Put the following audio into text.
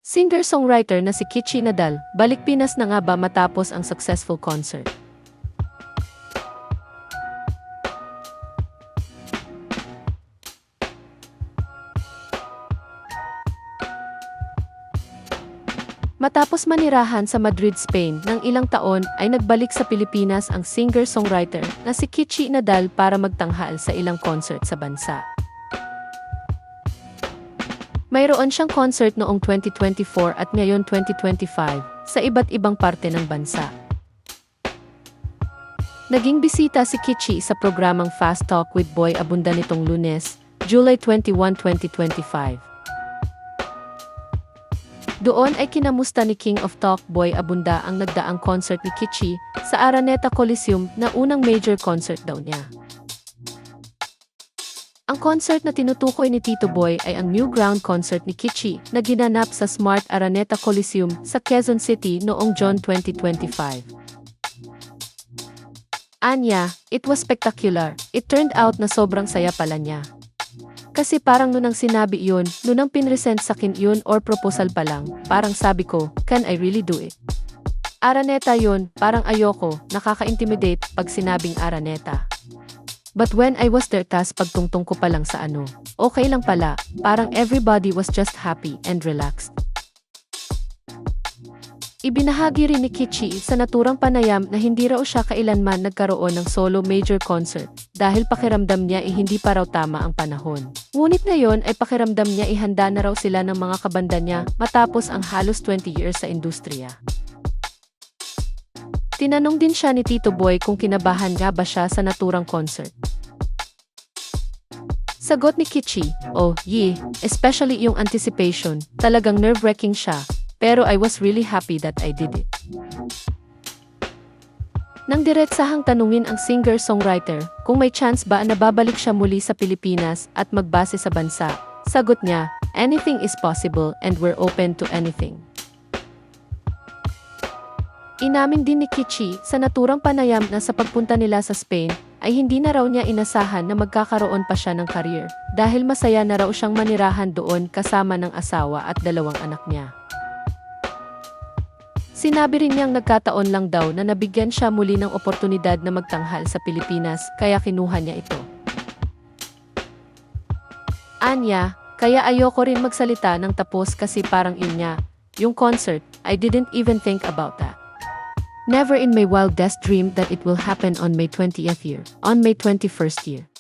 Singer-songwriter na si Kichi Nadal, balik Pinas na nga ba matapos ang successful concert? Matapos manirahan sa Madrid, Spain ng ilang taon ay nagbalik sa Pilipinas ang singer-songwriter na si Kichi Nadal para magtanghal sa ilang concert sa bansa. Mayroon siyang concert noong 2024 at ngayon 2025 sa iba't ibang parte ng bansa. Naging bisita si Kichi sa programang Fast Talk with Boy Abunda nitong Lunes, July 21, 2025. Doon ay kinamusta ni King of Talk Boy Abunda ang nagdaang concert ni Kichi sa Araneta Coliseum na unang major concert daw niya. Ang concert na tinutukoy ni Tito Boy ay ang New Ground concert ni Kichi na ginanap sa Smart Araneta Coliseum sa Quezon City noong June 2025. Anya, it was spectacular. It turned out na sobrang saya pala niya. Kasi parang nung sinabi yun, nung pinresent sa akin yun or proposal pa lang, parang sabi ko, can I really do it? Araneta yun, parang ayoko, nakaka-intimidate pag sinabing Araneta. But when I was there tas pagtungtong ko pa lang sa ano, okay lang pala, parang everybody was just happy and relaxed. Ibinahagi rin ni Kichi sa naturang panayam na hindi raw siya kailanman nagkaroon ng solo major concert dahil pakiramdam niya hindi pa raw tama ang panahon. Ngunit ngayon ay pakiramdam niya ihanda na raw sila ng mga kabanda niya matapos ang halos 20 years sa industriya. Tinanong din siya ni Tito Boy kung kinabahan nga ba siya sa naturang concert. Sagot ni Kichi, oh, yeah, especially yung anticipation, talagang nerve-wracking siya, pero I was really happy that I did it. Nang diretsahang tanungin ang singer-songwriter kung may chance ba na babalik siya muli sa Pilipinas at magbase sa bansa, sagot niya, anything is possible and we're open to anything. Inamin din ni Kichi sa naturang panayam na sa pagpunta nila sa Spain ay hindi na raw niya inasahan na magkakaroon pa siya ng career dahil masaya na raw siyang manirahan doon kasama ng asawa at dalawang anak niya. Sinabi rin niyang nagkataon lang daw na nabigyan siya muli ng oportunidad na magtanghal sa Pilipinas kaya kinuha niya ito. Anya, kaya ayoko rin magsalita ng tapos kasi parang yun niya, yung concert, I didn't even think about that. Never in my wildest dream that it will happen on my 20th year, on my 21st year.